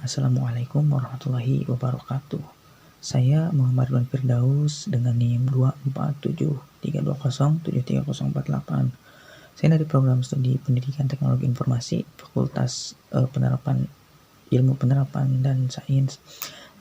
Assalamualaikum warahmatullahi wabarakatuh. Saya Muhammad Ridwan Firdaus dengan NIM 2470320730048. Saya dari program studi Pendidikan Teknologi Informasi Fakultas Penerapan Ilmu Penerapan dan Sains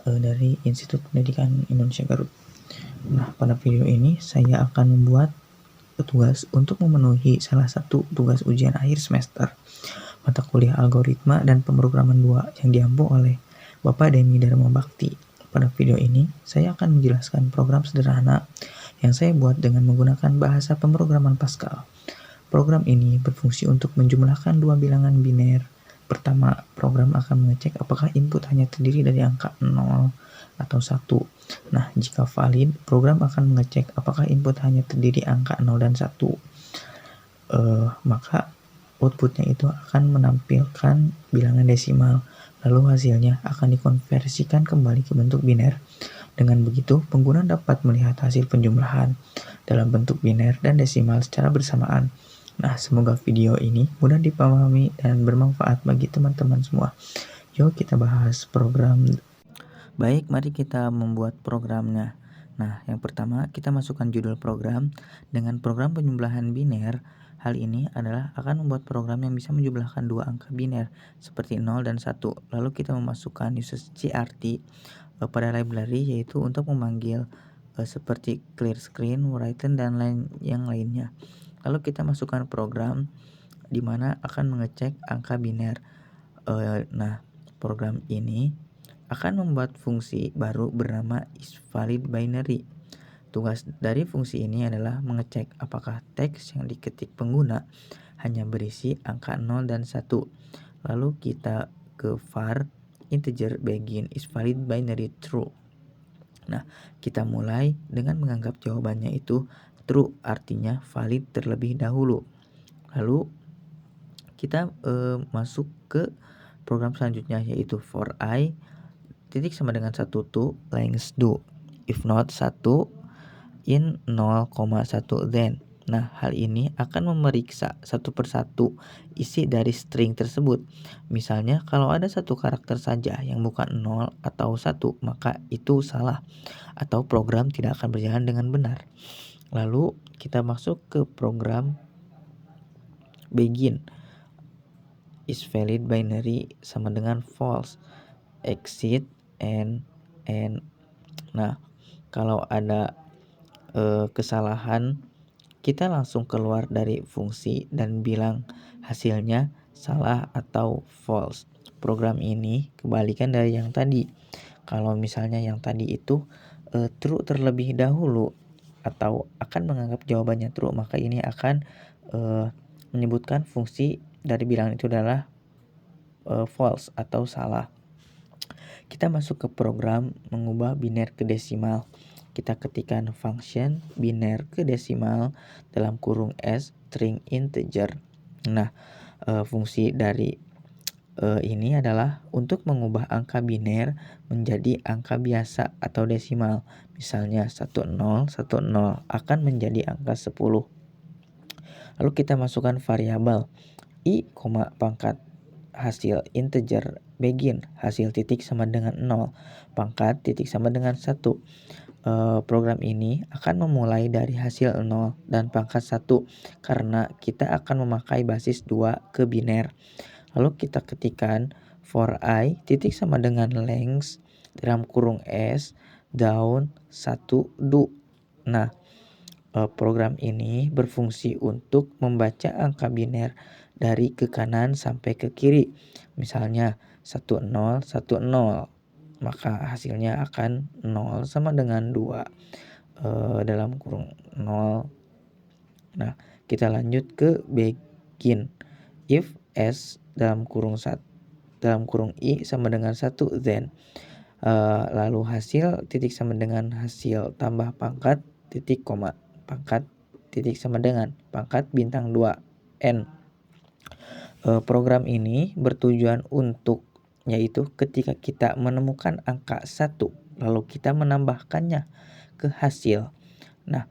dari Institut Pendidikan Indonesia Garut. Nah, pada video ini saya akan membuat tugas untuk memenuhi salah satu tugas ujian akhir semester mata kuliah algoritma dan pemrograman 2 yang diampu oleh Bapak Demi Dharma Bakti. Pada video ini, saya akan menjelaskan program sederhana yang saya buat dengan menggunakan bahasa pemrograman Pascal. Program ini berfungsi untuk menjumlahkan dua bilangan biner. Pertama, program akan mengecek apakah input hanya terdiri dari angka 0 atau 1. Nah, jika valid, program akan mengecek apakah input hanya terdiri angka 0 dan 1. Maka outputnya itu akan menampilkan bilangan desimal, lalu hasilnya akan dikonversikan kembali ke bentuk biner. Dengan begitu, pengguna dapat melihat hasil penjumlahan dalam bentuk biner dan desimal secara bersamaan. Nah, semoga video ini mudah dipahami dan bermanfaat bagi teman-teman semua. Yuk kita bahas program. Baik, mari kita membuat programnya. Nah, yang pertama kita masukkan judul program dengan program penjumlahan biner. Hal ini adalah akan membuat program yang bisa menjumlahkan dua angka biner seperti 0 dan 1. Lalu kita memasukkan uses CRT pada library, yaitu untuk memanggil seperti clear screen, written, dan yang lainnya. Lalu kita masukkan program di mana akan mengecek angka biner. Nah, program ini akan membuat fungsi baru bernama isValidBinary. Tugas dari fungsi ini adalah mengecek apakah teks yang diketik pengguna hanya berisi angka 0 dan 1. Lalu kita ke var integer begin isValidBinary true. Nah, kita mulai dengan menganggap jawabannya itu true, artinya valid terlebih dahulu. Lalu kita masuk ke program selanjutnya, yaitu for I titik sama dengan 1 to length do, if not 1 in 0,1 then. Nah, hal ini akan memeriksa satu persatu isi dari string tersebut. Misalnya, kalau ada satu karakter saja yang bukan 0 atau 1, maka itu salah atau program tidak akan berjalan dengan benar. Lalu kita masuk ke program begin isValidBinary sama dengan false, exit and. Nah, kalau ada kesalahan, kita langsung keluar dari fungsi dan bilang hasilnya salah atau false. Program ini kebalikan dari yang tadi. Kalau misalnya yang tadi itu true terlebih dahulu atau akan menganggap jawabannya true, maka ini akan menyebutkan fungsi dari bilangan itu adalah false atau salah. Kita masuk ke program mengubah biner ke desimal. Kita ketikkan function biner ke desimal dalam kurung S string integer. Nah, fungsi dari ini adalah untuk mengubah angka biner menjadi angka biasa atau desimal. Misalnya 1010 akan menjadi angka 10. Lalu kita masukkan variabel i, pangkat hasil integer begin, hasil titik sama dengan 0, pangkat titik sama dengan 1. Program ini akan memulai dari hasil 0 dan pangkat 1 karena kita akan memakai basis 2 ke biner. Lalu kita ketikkan for I titik sama dengan length dalam kurung S down 1 do. Nah, program ini berfungsi untuk membaca angka biner dari ke kanan sampai ke kiri. Misalnya 1010, maka hasilnya akan 0 sama dengan 2 dalam kurung 0. Nah, kita lanjut ke begin if S dalam kurung I sama dengan 1 then. Lalu hasil titik sama dengan hasil tambah pangkat titik koma pangkat titik sama dengan pangkat bintang 2 N. Program ini bertujuan untuk yaitu ketika kita menemukan angka 1 lalu kita menambahkannya ke hasil. Nah,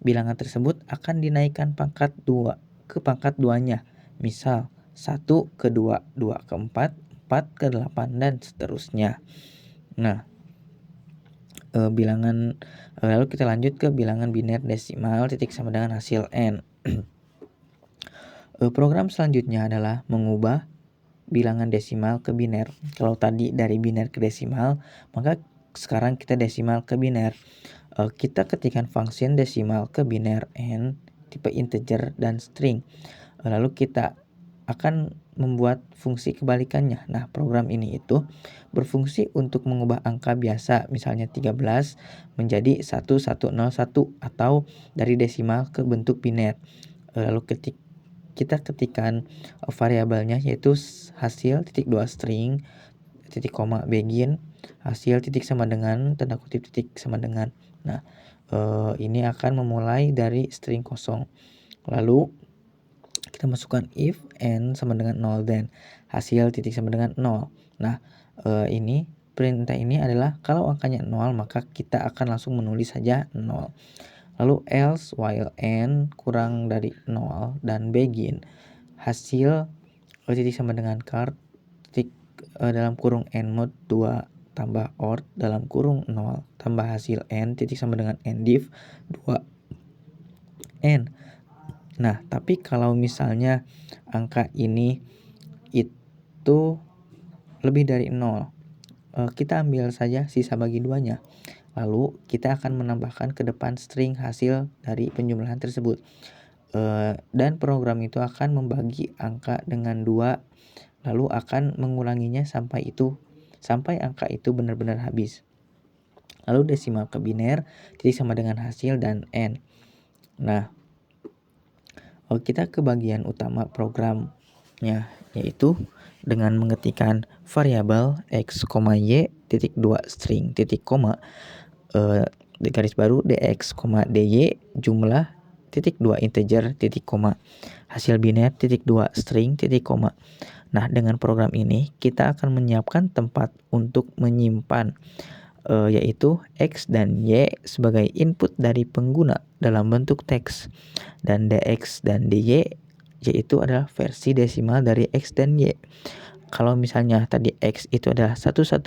bilangan tersebut akan dinaikkan pangkat 2 ke pangkat 2-nya. Misal 1 ke 2, 2 ke 4, 4 ke 8 dan seterusnya. Nah, lalu kita lanjut ke bilangan biner desimal titik sama dengan hasil N. Program selanjutnya adalah mengubah bilangan desimal ke biner. Kalau tadi dari biner ke desimal, maka sekarang kita desimal ke biner. Kita ketikkan function desimal ke biner N tipe integer dan string. Lalu kita akan membuat fungsi kebalikannya. Nah, program ini itu berfungsi untuk mengubah angka biasa, misalnya 13 menjadi 1101 atau dari desimal ke bentuk biner. Lalu kita ketikkan variabelnya yaitu hasil titik 2 string titik koma begin hasil titik sama dengan tanda kutip titik sama dengan. Nah, ini akan memulai dari string kosong. Lalu kita masukkan if n sama dengan 0 then hasil titik sama dengan 0. Nah, ini perintah ini adalah kalau angkanya 0 maka kita akan langsung menulis saja 0. Lalu else while n kurang dari 0 dan begin hasil titik sama dengan card titik dalam kurung n mod 2 tambah ort dalam kurung 0 tambah hasil n titik sama dengan n div 2 n. Nah, tapi kalau misalnya angka ini itu lebih dari 0, kita ambil saja sisa bagi 2-nya. Lalu kita akan menambahkan ke depan string hasil dari penjumlahan tersebut. Dan program itu akan membagi angka dengan 2, lalu akan mengulanginya sampai angka itu benar-benar habis. Lalu desimal ke biner titik sama dengan hasil dan n. Nah, kita ke bagian utama programnya, yaitu dengan mengetikkan variabel x, y titik 2 string titik koma garis baru dx, dy jumlah titik 2 integer titik koma hasil biner titik 2 string titik koma. Nah, dengan program ini kita akan menyiapkan tempat untuk menyimpan yaitu x dan y sebagai input dari pengguna dalam bentuk teks, dan dx dan dy yaitu adalah versi desimal dari x dan y. Kalau misalnya tadi x itu adalah 110,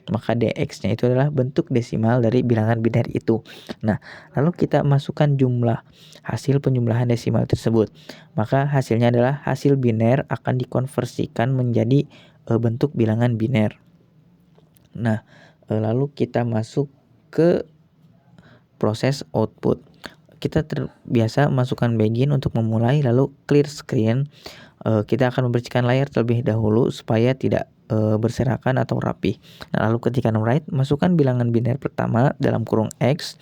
maka dx-nya itu adalah bentuk desimal dari bilangan biner itu. Nah, lalu kita masukkan jumlah hasil penjumlahan desimal tersebut. Maka hasilnya adalah hasil biner akan dikonversikan menjadi bentuk bilangan biner. Nah, lalu kita masuk ke proses output. Kita terbiasa masukkan begin untuk memulai, lalu clear screen. Kita akan membersihkan layar terlebih dahulu supaya tidak berserakan atau rapi. Nah, lalu ketika write, masukkan bilangan biner pertama dalam kurung x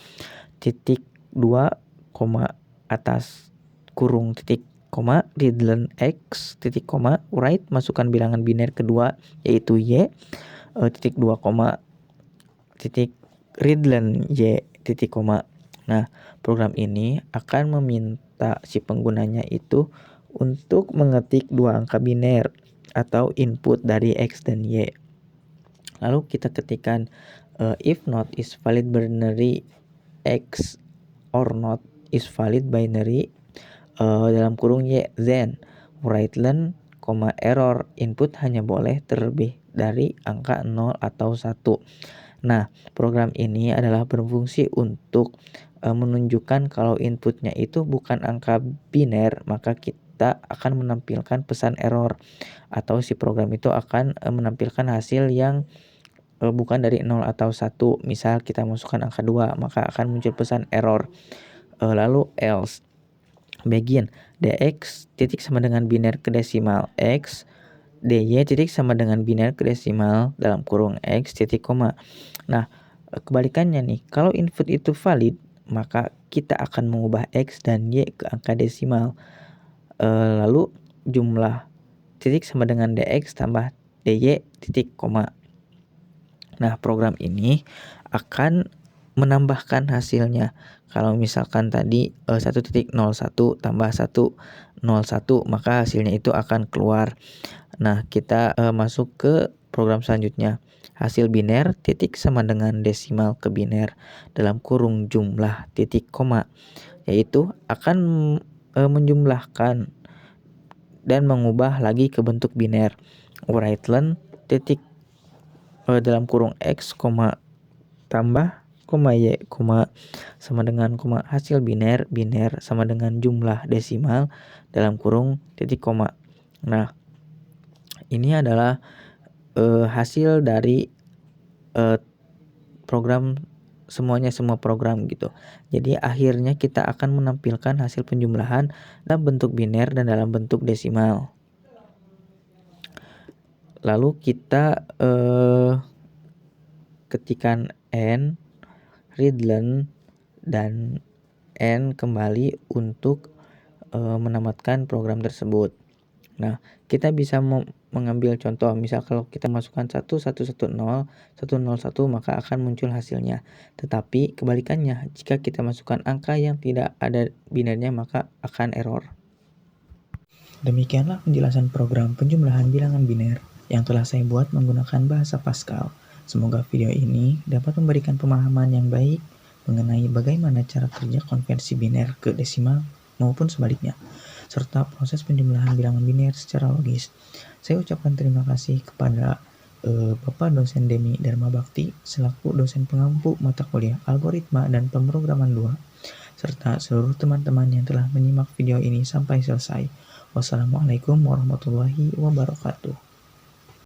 titik 2 koma atas kurung titik koma readline x titik koma write, masukkan bilangan biner kedua yaitu y titik 2 koma titik readline y titik koma. Nah, program ini akan meminta si penggunanya itu untuk mengetik dua angka biner atau input dari x dan y. Lalu kita ketikkan if not is valid binary x or not is valid binary dalam kurung y, then write len, error input hanya boleh terlebih dari angka 0 atau 1. Nah, program ini adalah berfungsi untuk menunjukkan kalau inputnya itu bukan angka biner, maka kita akan menampilkan pesan error, atau si program itu akan menampilkan hasil yang bukan dari 0 atau 1. Misal kita masukkan angka 2, maka akan muncul pesan error. Lalu else begin dx titik sama dengan biner ke desimal x, dy titik sama dengan biner ke desimal dalam kurung x titik koma. Nah, kebalikannya nih, kalau input itu valid, maka kita akan mengubah x dan y ke angka desimal. Lalu jumlah titik sama dengan dx tambah dy titik koma. Nah, program ini akan menambahkan hasilnya Kalau misalkan tadi 1.01 tambah 101, maka hasilnya itu akan keluar. Nah, kita masuk ke program selanjutnya. Hasil biner titik sama dengan desimal ke biner dalam kurung jumlah titik koma, yaitu akan menjumlahkan dan mengubah lagi ke bentuk biner. Write-len titik dalam kurung x, tambah, y, sama dengan hasil biner sama dengan jumlah desimal dalam kurung titik koma. Nah, ini adalah hasil dari program semua program gitu. Jadi akhirnya kita akan menampilkan hasil penjumlahan dalam bentuk biner dan dalam bentuk desimal. Lalu kita ketikkan n, readlen, dan n kembali untuk menamatkan program tersebut. Nah, kita bisa mengambil contoh, misal kalau kita masukkan 1110, 101, maka akan muncul hasilnya. Tetapi kebalikannya, jika kita masukkan angka yang tidak ada binernya, maka akan error. Demikianlah penjelasan program penjumlahan bilangan biner yang telah saya buat menggunakan bahasa Pascal. Semoga video ini dapat memberikan pemahaman yang baik mengenai bagaimana cara kerja konversi biner ke desimal maupun sebaliknya, serta proses penjumlahan bilangan biner secara logis. Saya ucapkan terima kasih kepada Bapak dosen Demi Dharma Bakti selaku dosen pengampu mata kuliah Algoritma dan Pemrograman 2, serta seluruh teman-teman yang telah menyimak video ini sampai selesai. Wassalamualaikum warahmatullahi wabarakatuh.